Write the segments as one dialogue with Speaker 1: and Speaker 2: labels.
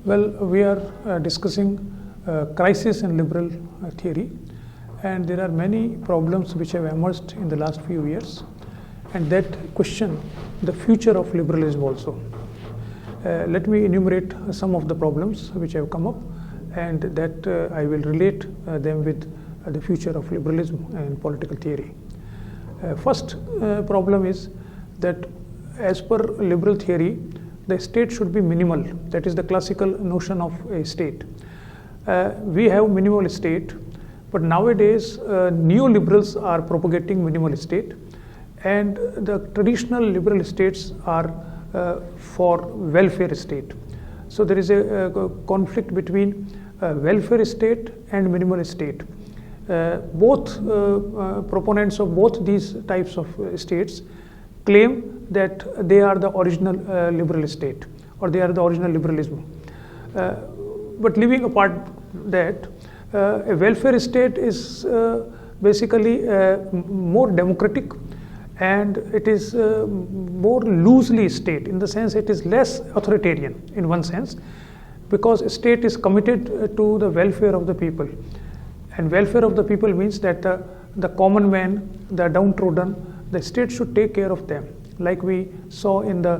Speaker 1: Well, we are discussing crisis in liberal theory, and there are many problems which have emerged in the last few years, and that question the future of liberalism also. Let me enumerate some of the problems which have come up, and that I will relate them with the future of liberalism and political theory. First problem is that as per liberal theory, the state should be minimal. That is the classical notion of a state. We have minimal state, but nowadays neoliberals are propagating minimal state, and the traditional liberal states are for welfare state. So there is a conflict between welfare state and minimal state. Both proponents of both these types of states claim that they are the original liberal state, or they are the original liberalism. But leaving apart that, a welfare state is basically more democratic, and it is more loosely state, in the sense it is less authoritarian in one sense, because a state is committed to the welfare of the people. And welfare of the people means that the common man, the downtrodden, the state should take care of them, like we saw in the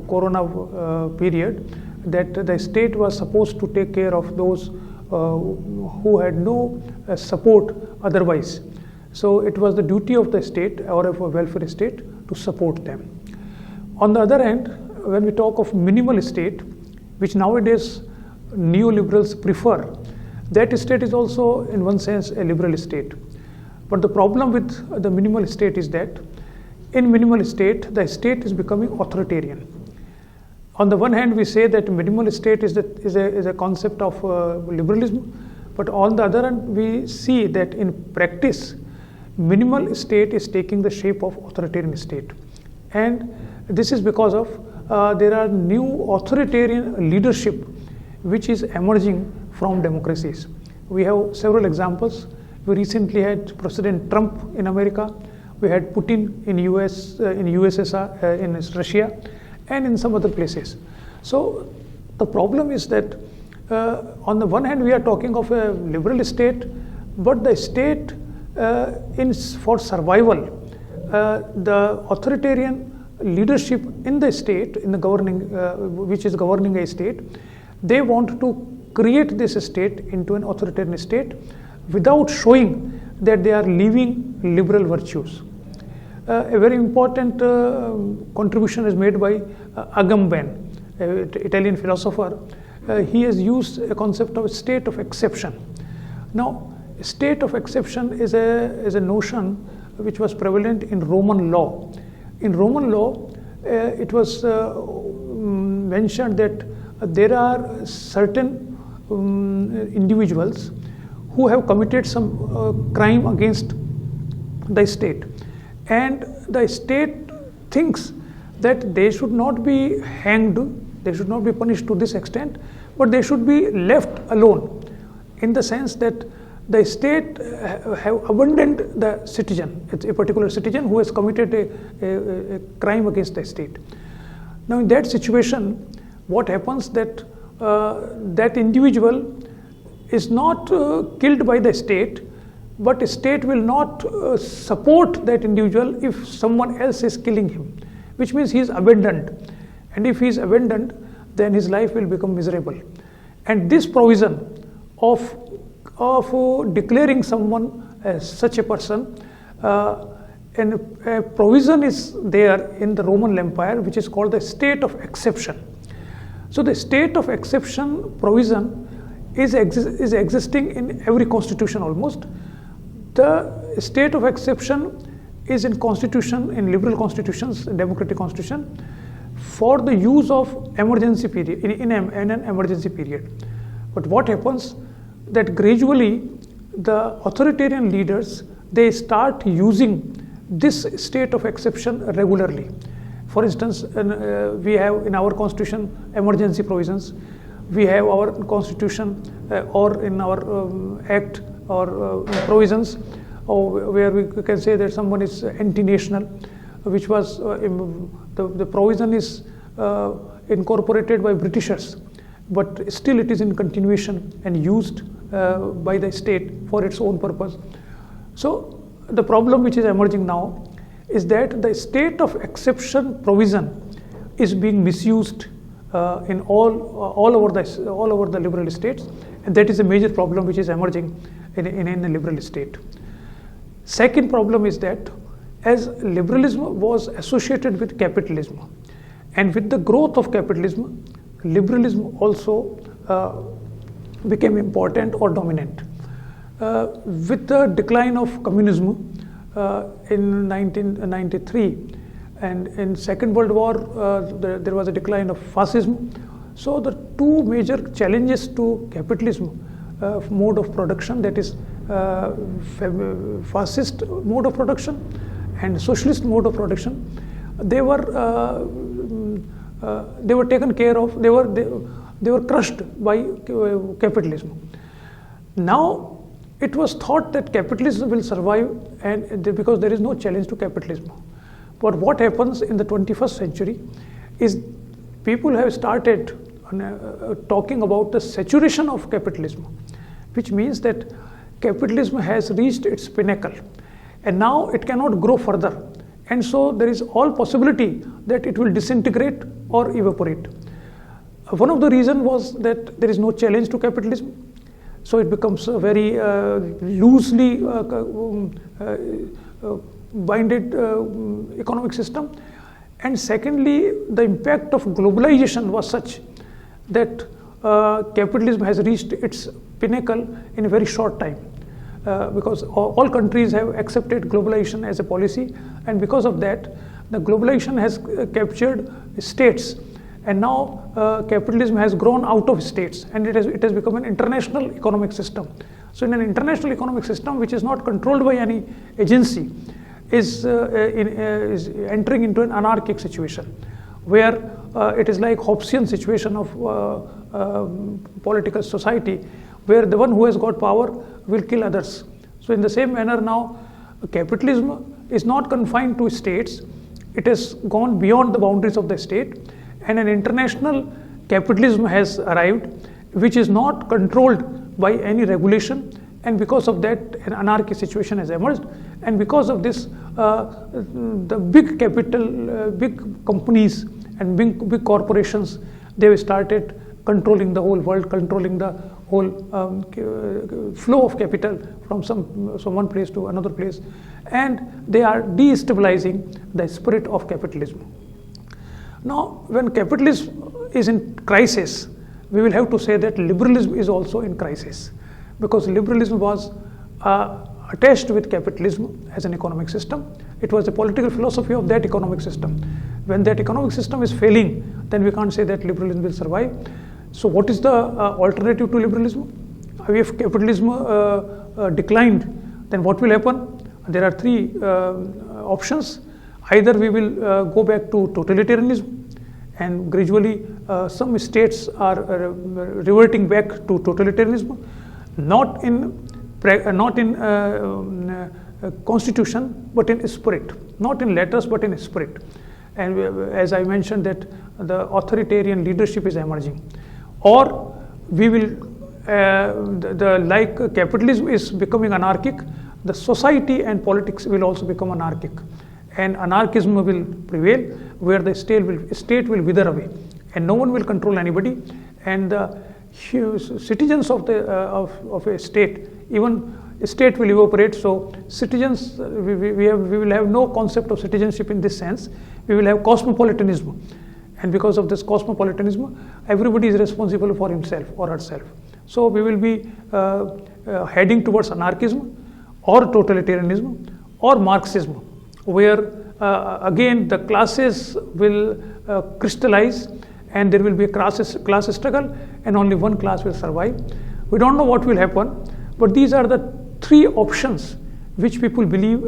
Speaker 1: corona period, that the state was supposed to take care of those who had no support otherwise. So it was the duty of the state, or of a welfare state, to support them. On the other hand, when we talk of minimal state, which nowadays neoliberals prefer, that state is also in one sense a liberal state. But the problem with the minimal state is that in minimal state, the state is becoming authoritarian. On the one hand, we say that minimal state is a concept of liberalism, but on the other hand, we see that in practice, minimal state is taking the shape of authoritarian state. And this is because of there are new authoritarian leadership which is emerging from democracies. We have several examples. We recently had President Trump in America. We had Putin in US, in USSR, in Russia, and in some other places. So the problem is that on the one hand we are talking of a liberal state, but the state for survival, the authoritarian leadership in the state, in the governing, which is governing a state, they want to create this state into an authoritarian state without showing that they are living liberal virtues. A very important contribution is made by Agamben, an Italian philosopher. He has used a concept of state of exception. Now, state of exception is a notion which was prevalent in Roman law. In Roman law, it was mentioned that there are certain individuals who have committed some crime against the state, and the state thinks that they should not be hanged, they should not be punished to this extent, but they should be left alone, in the sense that the state have abandoned the citizen. It's a particular citizen who has committed a crime against the state. Now in that situation, what happens that that individual is not killed by the state, but the state will not support that individual if someone else is killing him, which means he is abandoned. And if he is abandoned, then his life will become miserable. And this provision of declaring someone as such a person, and a provision is there in the Roman Empire, which is called the state of exception. So the state of exception provision is existing in every constitution almost. The state of exception is in constitution, in liberal constitutions, democratic constitution, for the use of emergency period, in an emergency period. But what happens that gradually the authoritarian leaders, they start using this state of exception regularly. For instance, we have in our constitution emergency provisions. We have our constitution or in our act or provisions where we can say that someone is anti-national, which was the provision is incorporated by Britishers, but still it is in continuation and used by the state for its own purpose. So the problem which is emerging now is that the state of exception provision is being misused in all over the liberal states, and that is a major problem which is emerging in a liberal state. Second problem is that as liberalism was associated with capitalism, and with the growth of capitalism, liberalism also became important or dominant. With the decline of communism in 1993, and in Second World War there was a decline of fascism. So the two major challenges to capitalism mode of production, that is fascist mode of production and socialist mode of production, they were taken care of. They were crushed by capitalism. Now it was thought that capitalism will survive, and because there is no challenge to capitalism. But what happens in the 21st century is people have started talking about the saturation of capitalism, which means that capitalism has reached its pinnacle and now it cannot grow further, and so there is all possibility that it will disintegrate or evaporate. One of the reasons was that there is no challenge to capitalism, so it becomes a very loosely binded economic system. And secondly, the impact of globalization was such that capitalism has reached its pinnacle in a very short time, because all countries have accepted globalization as a policy, and because of that the globalization has captured states, and now capitalism has grown out of states, and it has become an international economic system. So in an international economic system which is not controlled by any agency, is entering into an anarchic situation, where it is like Hobbesian situation of political society, where the one who has got power will kill others. So in the same manner now, capitalism is not confined to states, it has gone beyond the boundaries of the state, and an international capitalism has arrived which is not controlled by any regulation, and because of that an anarchy situation has emerged. And because of this the big capital, big companies and big corporations, they have started controlling the whole world, controlling the whole flow of capital from one place to another place, and they are destabilizing the spirit of capitalism. Now when capitalism is in crisis, we will have to say that liberalism is also in crisis, because liberalism was attached with capitalism as an economic system. It was the political philosophy of that economic system. When that economic system is failing, then we can't say that liberalism will survive. So what is the alternative to liberalism? If capitalism declined, then what will happen? There are three options. Either we will go back to totalitarianism, and gradually some states are reverting back to totalitarianism, not in constitution but in spirit, not in letters but in spirit. And as I mentioned, that the authoritarian leadership is emerging. Or we will like capitalism is becoming anarchic, the society and politics will also become anarchic, and anarchism will prevail, where the state will wither away and no one will control anybody, and the citizens of a state, even a state will evaporate. So citizens, we will have no concept of citizenship in this sense. We will have cosmopolitanism, and because of this cosmopolitanism, everybody is responsible for himself or herself. So we will be heading towards anarchism or totalitarianism or Marxism, where again the classes will crystallize, and there will be a class struggle, and only one class will survive. We don't know what will happen, but these are the three options which people believe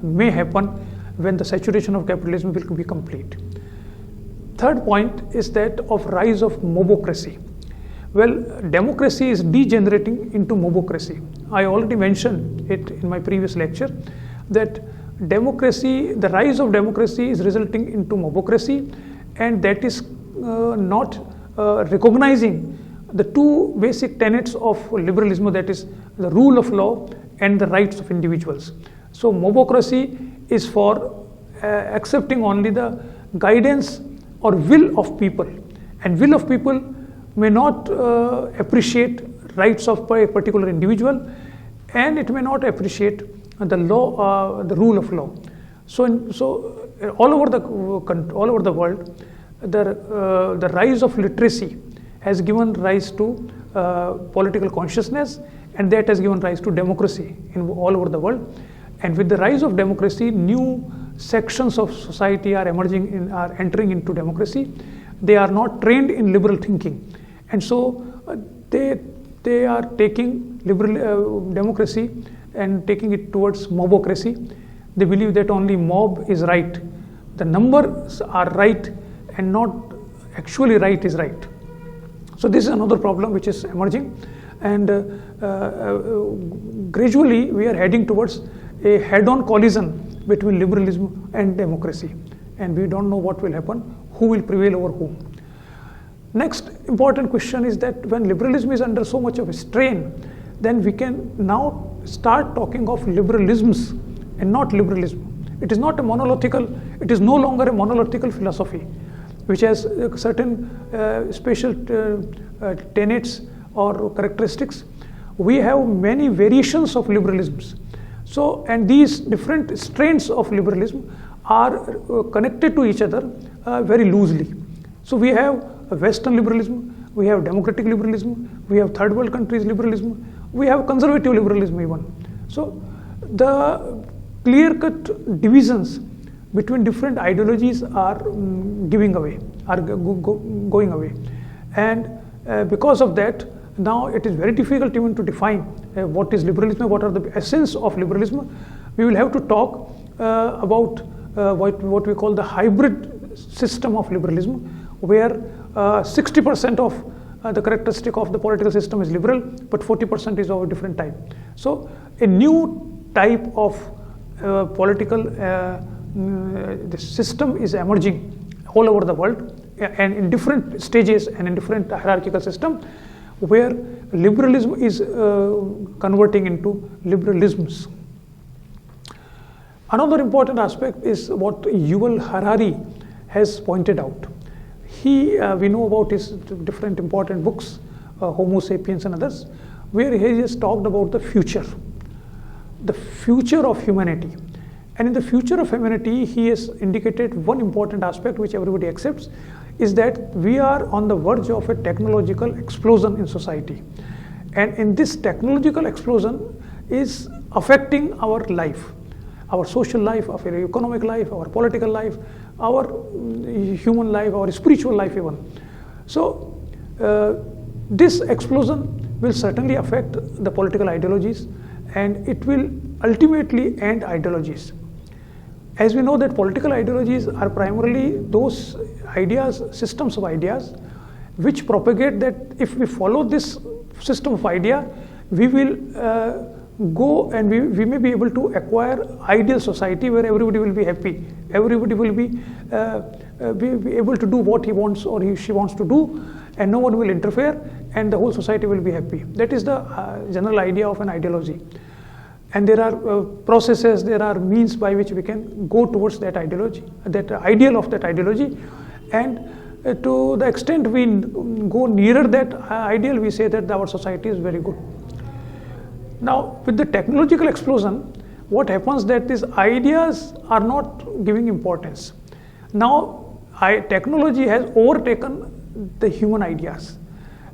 Speaker 1: may happen when the saturation of capitalism will be complete. Third point is that of rise of mobocracy. Well, democracy is degenerating into mobocracy. I already mentioned it in my previous lecture that democracy, the rise of democracy is resulting into mobocracy, and that is not recognizing the two basic tenets of liberalism, that is the rule of law and the rights of individuals. So mobocracy is for accepting only the guidance or will of people, and will of people may not appreciate rights of a particular individual, and it may not appreciate the law, the rule of law. So all over the world, the rise of literacy has given rise to political consciousness, and that has given rise to democracy in all over the world. And with the rise of democracy, new sections of society are emerging, are entering into democracy. They are not trained in liberal thinking, and so they are taking liberal democracy and taking it towards mobocracy. They believe that only mob is right, the numbers are right, and not actually right is right. So this is another problem which is emerging, and gradually we are heading towards a head-on collision between liberalism and democracy, and we don't know what will happen, who will prevail over whom. Next important question is that when liberalism is under so much of a strain, then we can now start talking of liberalisms and not liberalism. It is not a monolithical, it is no longer a monolithical philosophy which has certain special tenets or characteristics. We have many variations of liberalisms. So, and these different strains of liberalism are connected to each other very loosely. So we have Western liberalism, we have democratic liberalism, we have third world countries liberalism, we have conservative liberalism even. So the clear-cut divisions between different ideologies are going away, and because of that, now it is very difficult even to define what is liberalism, what are the essence of liberalism. We will have to talk about what we call the hybrid system of liberalism, where 60% of the characteristic of the political system is liberal, but 40% is of a different type. So a new type of political the system is emerging all over the world, and in different stages and in different hierarchical system, where liberalism is converting into liberalisms. Another important aspect is what Yuval Harari has pointed out. We know about his different important books, Homo Sapiens and others, where he has talked about the future of humanity. And in the future of humanity, he has indicated one important aspect which everybody accepts, is that we are on the verge of a technological explosion in society. And in this technological explosion is affecting our life, our social life, our economic life, our political life, our human life, our spiritual life even. So this explosion will certainly affect the political ideologies, and it will ultimately end ideologies. As we know that political ideologies are primarily those ideas, systems of ideas, which propagate that if we follow this system of idea, we will go and we may be able to acquire ideal society where everybody will be happy, everybody will be able to do what he wants or she wants to do, and no one will interfere, and the whole society will be happy. That is the general idea of an ideology. And there are processes, there are means by which we can go towards that ideology, that ideal of that ideology, and to the extent we go nearer that ideal, we say that our society is very good. Now, with the technological explosion, what happens that these ideas are not giving importance. Now, technology has overtaken the human ideas,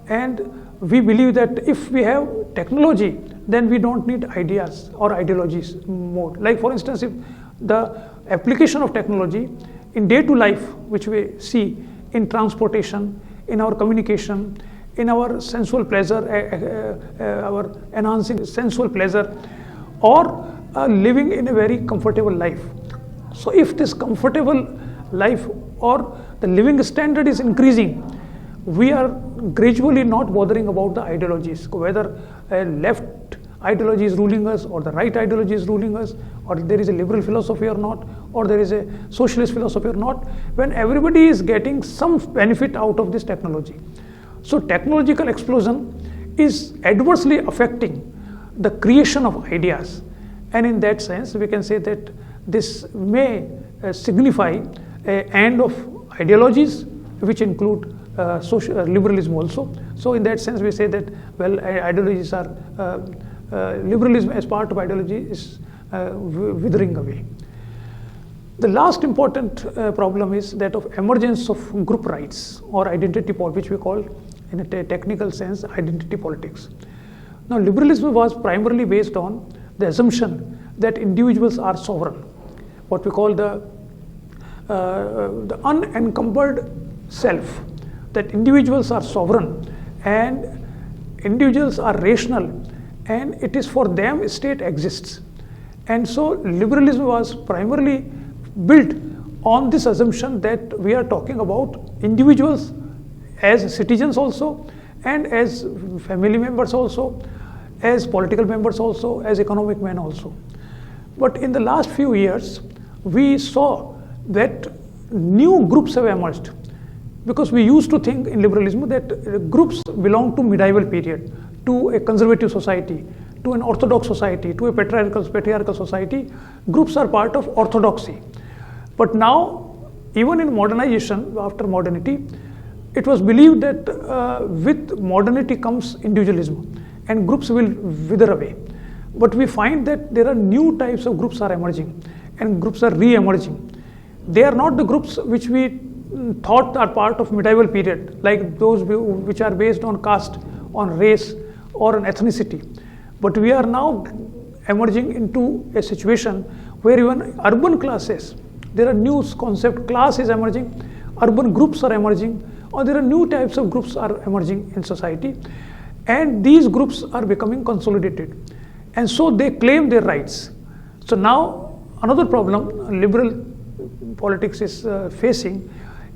Speaker 1: and we believe that if we have technology, then we don't need ideas or ideologies more. Like for instance, if the application of technology in day-to-day life, which we see in transportation, in our communication, in our sensual pleasure, our enhancing sensual pleasure, or living in a very comfortable life. So if this comfortable life or the living standard is increasing, we are gradually not bothering about the ideologies, whether a left ideology is ruling us or the right ideology is ruling us, or there is a liberal philosophy or not, or there is a socialist philosophy or not, when everybody is getting some benefit out of this technology. So technological explosion is adversely affecting the creation of ideas, and in that sense we can say that this may signify an end of ideologies which include social liberalism also. So in that sense we say that, well, ideologies are liberalism as part of ideology is withering away. The last important problem is that of emergence of group rights or identity politics, which we call in a technical sense identity politics. Now liberalism was primarily based on the assumption that individuals are sovereign, what we call the unencumbered self, that individuals are sovereign and individuals are rational, and it is for them state exists. And so liberalism was primarily built on this assumption that we are talking about individuals as citizens also, and as family members also, as political members also, as economic men also. But in the last few years we saw that new groups have emerged, because we used to think in liberalism that groups belong to medieval period, to a conservative society, to an orthodox society, to a patriarchal society. Groups are part of orthodoxy. But now, even in modernization, after modernity, it was believed that with modernity comes individualism and groups will wither away. But we find that there are new types of groups are emerging, and groups are re-emerging. They are not the groups which we thought are part of medieval period, like those which are based on caste, on race, or on ethnicity. But we are now emerging into a situation where even urban classes, there are new concept, class is emerging, urban groups are emerging, or there are new types of groups are emerging in society, and these groups are becoming consolidated, and so they claim their rights. So now another problem liberal politics is facing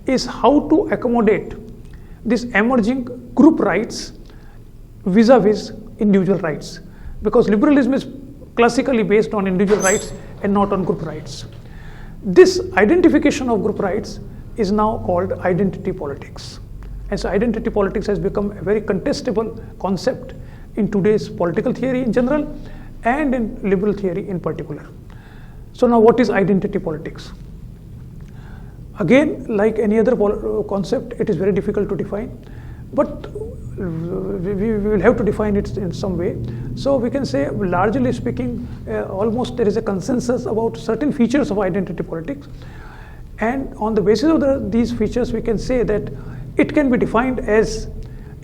Speaker 1: is how to accommodate this emerging group rights vis-a-vis individual rights, because liberalism is classically based on individual rights and not on group rights. This identification of group rights is now called identity politics, and so identity politics has become a very contestable concept in today's political theory in general and in liberal theory in particular. So now what is identity politics? Again, like any other concept, it is very difficult to define, but we will have to define it in some way. So we can say, largely speaking, almost there is a consensus about certain features of identity politics, and on the basis of these features we can say that it can be defined as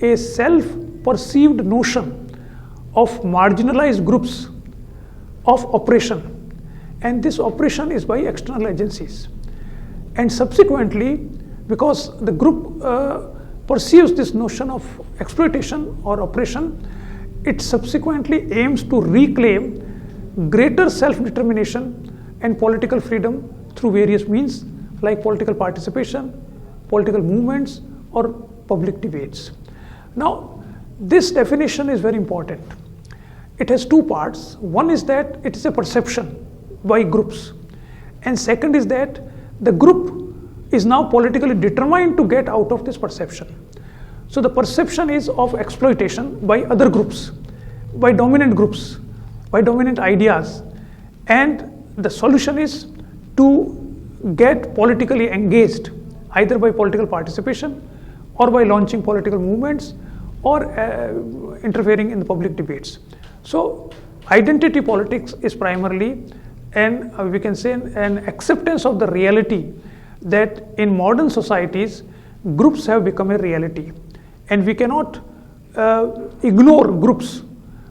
Speaker 1: a self-perceived notion of marginalized groups of oppression, and this oppression is by external agencies. And subsequently, because the group perceives this notion of exploitation or oppression, it subsequently aims to reclaim greater self-determination and political freedom through various means like political participation, political movements, or public debates. Now, this definition is very important. It has two parts. One is that it is a perception by groups, and second is that the group is now politically determined to get out of this perception. So the perception is of exploitation by other groups, by dominant groups, by dominant ideas, and the solution is to get politically engaged either by political participation or by launching political movements or interfering in the public debates. So identity politics is primarily we can say an acceptance of the reality that in modern societies groups have become a reality, and we cannot ignore groups,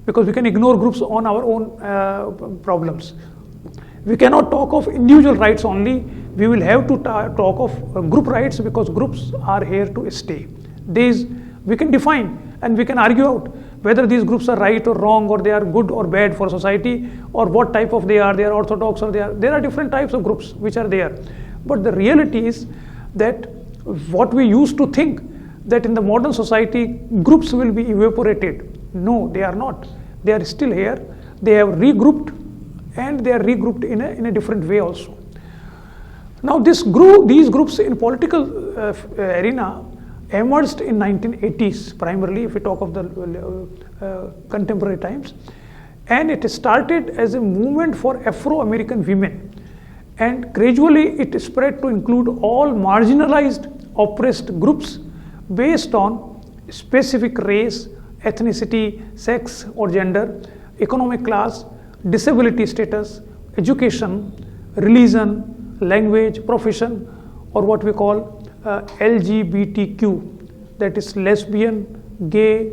Speaker 1: because we can ignore groups on our own problems. We cannot talk of individual rights only, we will have to talk of group rights, because groups are here to stay. These we can define and we can argue out whether these groups are right or wrong, or they are good or bad for society, or what type of they are orthodox, or there are different types of groups which are there. But the reality is that what we used to think that in the modern society groups will be evaporated, no, they are not. They are still here. They have regrouped and they are regrouped in a different way also. Now these groups in political arena emerged in 1980s primarily, if we talk of the contemporary times, and it started as a movement for Afro-American women, and gradually it spread to include all marginalized, oppressed groups based on specific race, ethnicity, sex or gender, economic class, disability status, education, religion, language, profession, or what we call LGBTQ, that is lesbian, gay,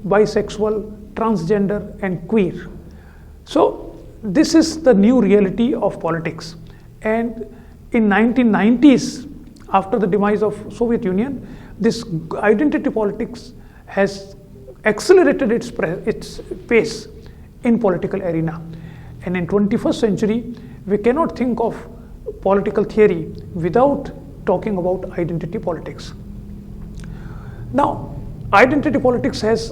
Speaker 1: bisexual, transgender and queer. So this is the new reality of politics. And in 1990s, after the demise of Soviet Union, this identity politics has accelerated its pace in political arena. And in 21st century, we cannot think of political theory without talking about identity politics. Now, identity politics has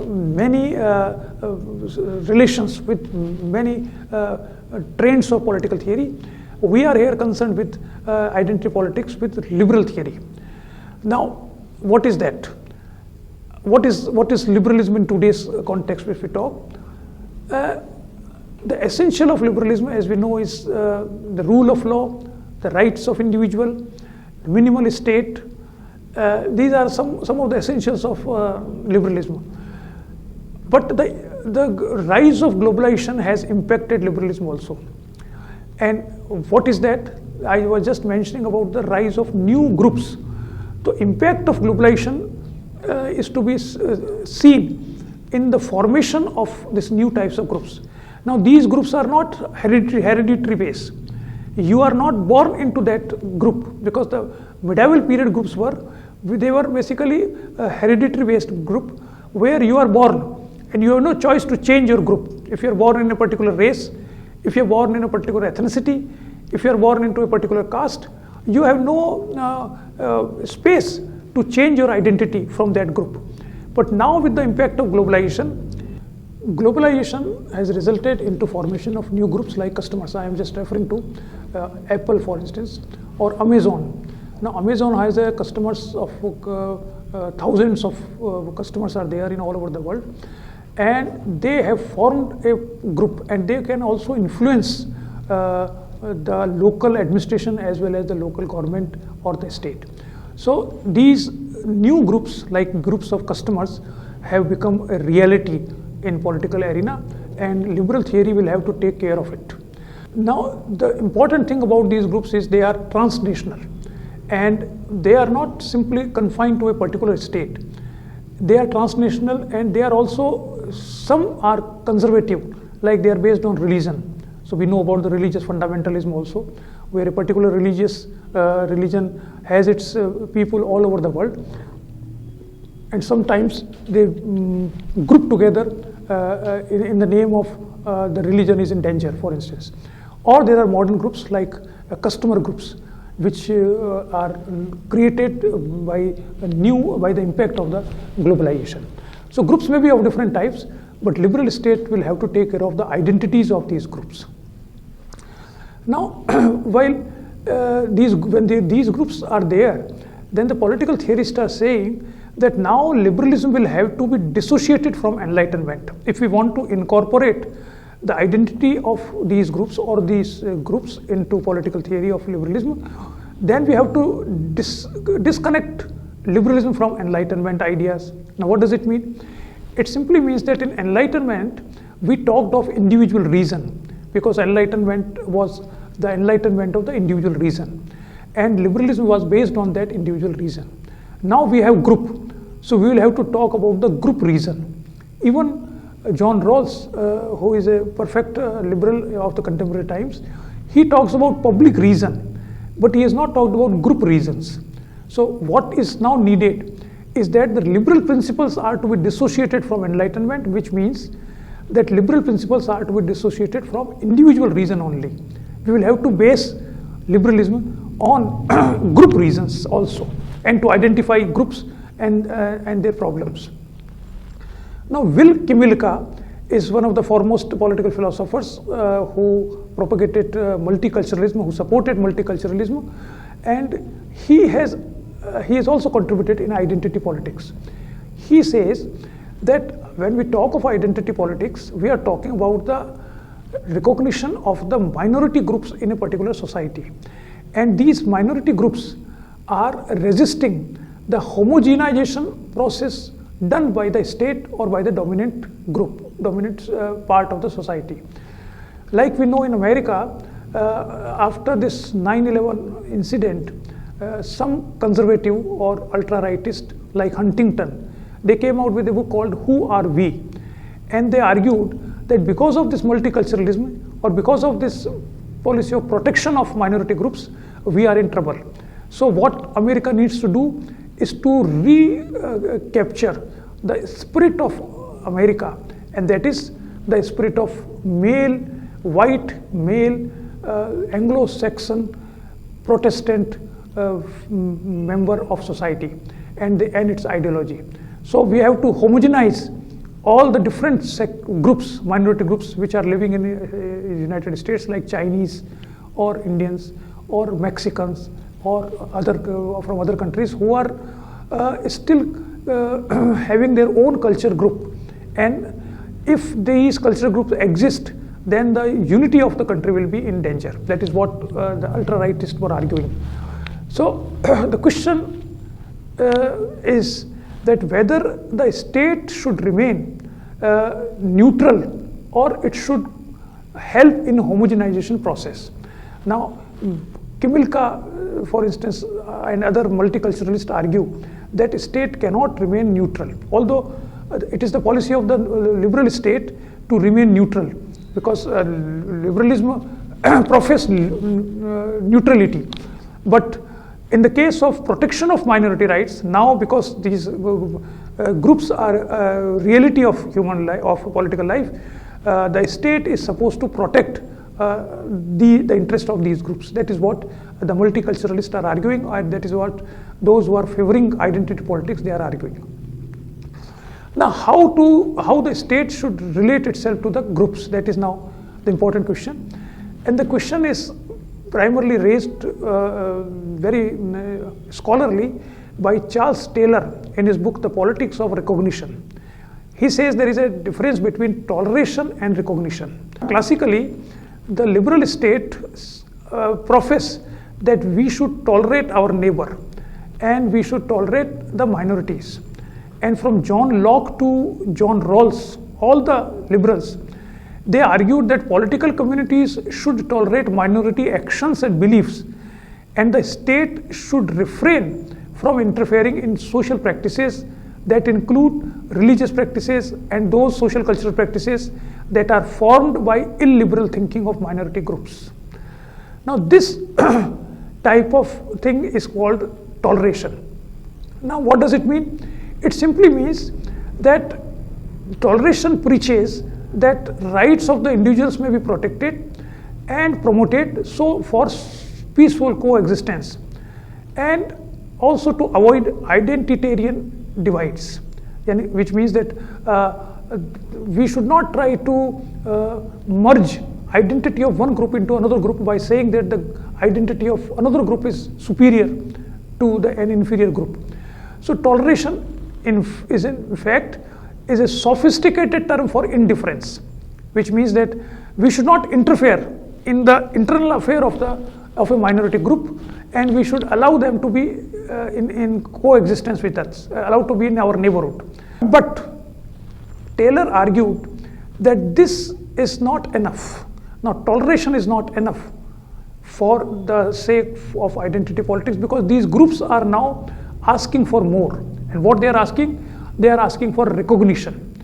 Speaker 1: many relations with many trends of political theory. We are here concerned with identity politics with liberal theory. Now, what is that? What is liberalism in today's context if we talk? The essential of liberalism, as we know, is the rule of law, the rights of individual, minimal state. These are some of the essentials of liberalism. But the rise of globalization has impacted liberalism also. And what is that? I was just mentioning about the rise of new groups. The impact of globalization is to be seen in the formation of these new types of groups. Now these groups are not hereditary based. You are not born into that group, because the medieval period groups were basically a hereditary based group where you are born and you have no choice to change your group. If you are born in a particular race, if you are born in a particular ethnicity, if you are born into a particular caste, you have no space to change your identity from that group. But now with the impact of globalization has resulted into formation of new groups like customers. I am just referring to Apple, for instance, or Amazon. Now Amazon has a customers of thousands of customers are there in all over the world, and they have formed a group, and they can also influence the local administration as well as the local government or the state. So these new groups, like groups of customers, have become a reality in political arena, and liberal theory will have to take care of it. Now the important thing about these groups is they are transnational, and they are not simply confined to a particular state. They are transnational, and they are also, some are conservative, like they are based on religion. So we know about the religious fundamentalism also, where a particular religion has its people all over the world, and sometimes they group together in the name of the religion is in danger, for instance. Or there are modern groups like customer groups, which are created by the impact of the globalization. So groups may be of different types, but liberal state will have to take care of the identities of these groups. Now, while when these groups are there, then the political theorists are saying that now liberalism will have to be dissociated from enlightenment. If we want to incorporate the identity of these groups or these groups into political theory of liberalism, then we have to disconnect liberalism from enlightenment ideas. Now what does it mean? It simply means that in enlightenment we talked of individual reason, because enlightenment was the enlightenment of the individual reason, and liberalism was based on that individual reason. Now we have group, so we will have to talk about the group reason. Even John Rawls, who is a perfect liberal of the contemporary times, he talks about public reason, but he has not talked about group reasons. So what is now needed is that the liberal principles are to be dissociated from enlightenment, which means that liberal principles are to be dissociated from individual reason only. We will have to base liberalism on group reasons also, and to identify groups and their problems. Now, Will Kimilka is one of the foremost political philosophers who propagated multiculturalism, who supported multiculturalism, and he has also contributed in identity politics. He says that when we talk of identity politics, we are talking about the recognition of the minority groups in a particular society, and these minority groups are resisting the homogenization process done by the state or by the dominant group, dominant part of the society. Like we know in America, after this 9/11 incident, some conservative or ultra-rightist like Huntington, they came out with a book called Who Are We? And they argued that because of this multiculturalism or because of this policy of protection of minority groups, we are in trouble. So what America needs to do is to recapture the spirit of America, and that is the spirit of male, white, male, Anglo-Saxon, Protestant member of society and its ideology. So we have to homogenize all the different groups, minority groups, which are living in the United States, like Chinese or Indians or Mexicans or from other countries who are still having their own culture group. And if these cultural groups exist, then the unity of the country will be in danger. That is what the ultra-rightists were arguing. So the question is that whether the state should remain neutral or it should help in homogenization process. Now, Kimilka, for instance, and other multiculturalists argue that state cannot remain neutral, although it is the policy of the liberal state to remain neutral, because liberalism professes neutrality. But in the case of protection of minority rights, now because these groups are a reality of human life, of political life, the state is supposed to protect the interest of these groups. That is what the multiculturalists are arguing, and that is what those who are favoring identity politics, they are arguing. Now, how the state should relate itself to the groups, that is now the important question. And the question is primarily raised very scholarly by Charles Taylor in his book, The Politics of Recognition. He says there is a difference between toleration and recognition. Classically, the liberal state profess that we should tolerate our neighbor and we should tolerate the minorities. And from John Locke to John Rawls, all the liberals, they argued that political communities should tolerate minority actions and beliefs, and the state should refrain from interfering in social practices that include religious practices and those social cultural practices that are formed by illiberal thinking of minority groups. Now, this type of thing is called toleration. Now, what does it mean? It simply means that toleration preaches that rights of the individuals may be protected and promoted so for peaceful coexistence, and also to avoid identitarian divides, which means that we should not try to merge identity of one group into another group by saying that the identity of another group is superior to an inferior group. So toleration is in fact is a sophisticated term for indifference, which means that we should not interfere in the internal affair of a minority group, and we should allow them to be in coexistence with us, allowed to be in our neighborhood. But Taylor argued that this is not enough. Now, toleration is not enough for the sake of identity politics, because these groups are now asking for more. And what they are asking? They are asking for recognition.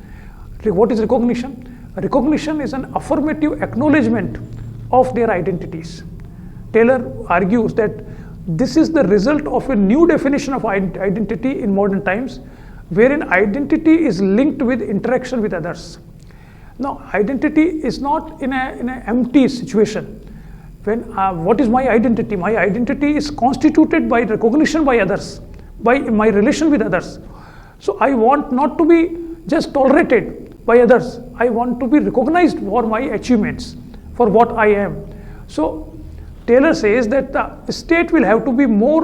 Speaker 1: What is recognition? Recognition is an affirmative acknowledgement of their identities. Taylor argues that this is the result of a new definition of identity in modern times, wherein identity is linked with interaction with others. Now, identity is not in an empty situation. When what is my identity? My identity is constituted by recognition by others, by my relation with others. So I want not to be just tolerated, by others. I want to be recognized for my achievements, for what I am. So Taylor says that the state will have to be more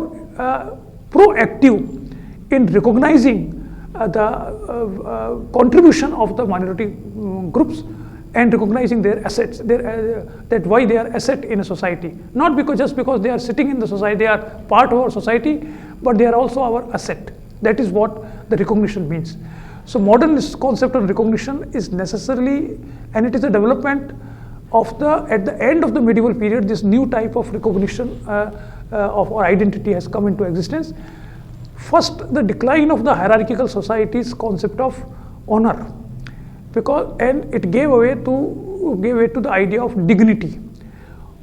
Speaker 1: proactive in recognizing the contribution of the minority groups and recognizing their assets, that why they are asset in a society. Not just because they are sitting in the society, they are part of our society, but they are also our asset. That is what the recognition means. So modern concept of recognition is necessarily, and it is a development of at the end of the medieval period, this new type of recognition of our identity has come into existence. First, the decline of the hierarchical society's concept of honor, and it gave way to the idea of dignity.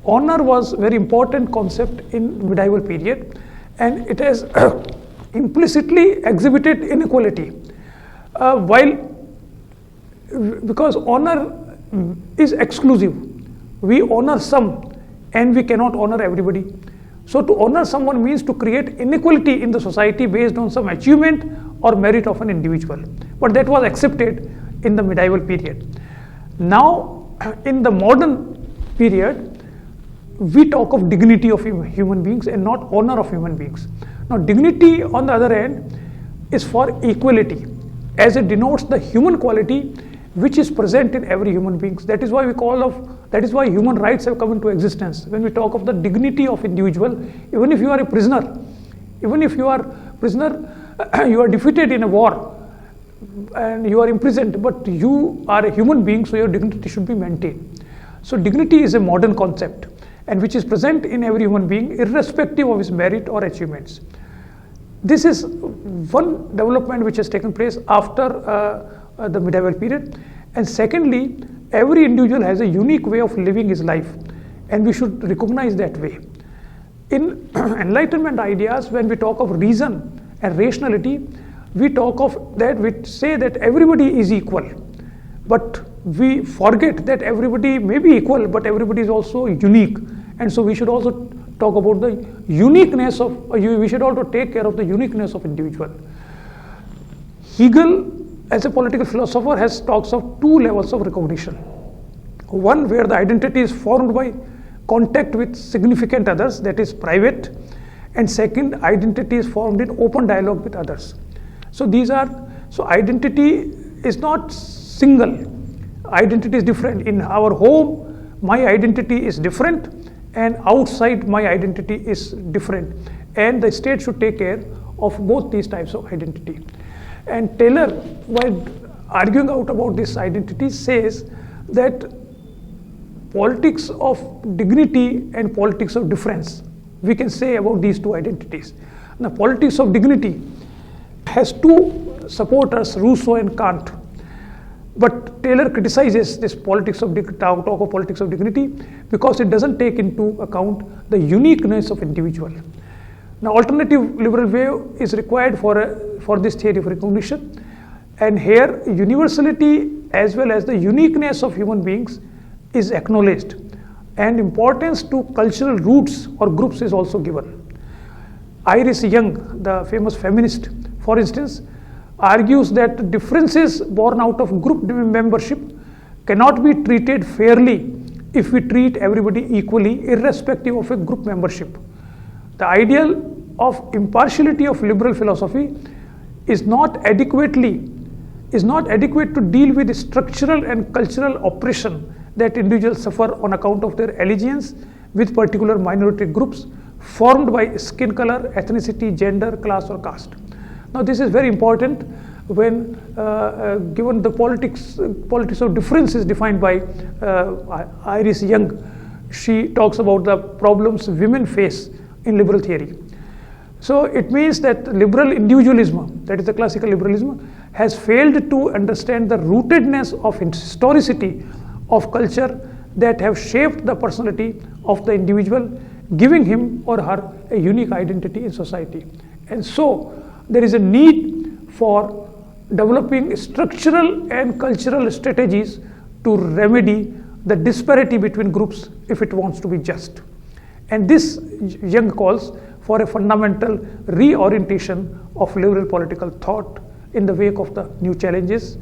Speaker 1: Honor was very important concept in medieval period, and it has implicitly exhibited inequality. Because honor is exclusive, we honor some and we cannot honor everybody. So to honor someone means to create inequality in the society based on some achievement or merit of an individual. But that was accepted in the medieval period. Now, in the modern period, we talk of dignity of human beings and not honor of human beings. Now, dignity, on the other hand, is for equality, as it denotes the human quality which is present in every human being. That is why human rights have come into existence. When we talk of the dignity of individual, even if you are a prisoner, you are defeated in a war and you are imprisoned, but you are a human being, so your dignity should be maintained. So dignity is a modern concept, and which is present in every human being irrespective of his merit or achievements. This is one development which has taken place after the medieval period. And secondly, every individual has a unique way of living his life, and we should recognize that way. In Enlightenment ideas, when we talk of reason and rationality, we say that everybody is equal, but we forget that everybody may be equal, but everybody is also unique. And so we should also talk about the uniqueness we should also take care of the uniqueness of individual. Hegel, as a political philosopher, talks of two levels of recognition. One where the identity is formed by contact with significant others, that is private, and second, identity is formed in open dialogue with others. So identity is not single. Identity is different. In our home, my identity is different, and outside my identity is different. And the state should take care of both these types of identity. And Taylor, while arguing out about this identity, says that politics of dignity and politics of difference, we can say about these two identities. Now, politics of dignity has two supporters, Rousseau and Kant. But Taylor criticizes this talk of politics of dignity because it doesn't take into account the uniqueness of individual. Now, alternative liberal way is required for this theory of recognition, and here universality as well as the uniqueness of human beings is acknowledged, and importance to cultural roots or groups is also given. Iris Young, the famous feminist, for instance, argues that differences born out of group membership cannot be treated fairly if we treat everybody equally, irrespective of a group membership. The ideal of impartiality of liberal philosophy is not adequate to deal with the structural and cultural oppression that individuals suffer on account of their allegiance with particular minority groups formed by skin color, ethnicity, gender, class, or caste. Now, this is very important when given the politics of difference is defined by Iris Young. She talks about the problems women face in liberal theory. So it means that liberal individualism, that is the classical liberalism, has failed to understand the rootedness of historicity of culture that have shaped the personality of the individual, giving him or her a unique identity in society. And so there is a need for developing structural and cultural strategies to remedy the disparity between groups if it wants to be just. And this Young calls for a fundamental reorientation of liberal political thought in the wake of the new challenges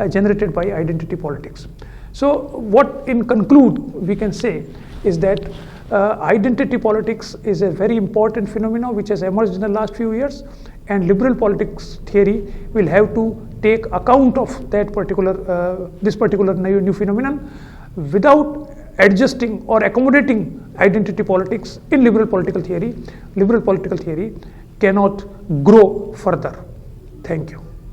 Speaker 1: generated by identity politics. So what in conclude we can say is that identity politics is a very important phenomenon which has emerged in the last few years, and liberal politics theory will have to take account of that particular this particular new phenomenon without adjusting or accommodating identity politics in liberal political theory. Liberal political theory cannot grow further. Thank you.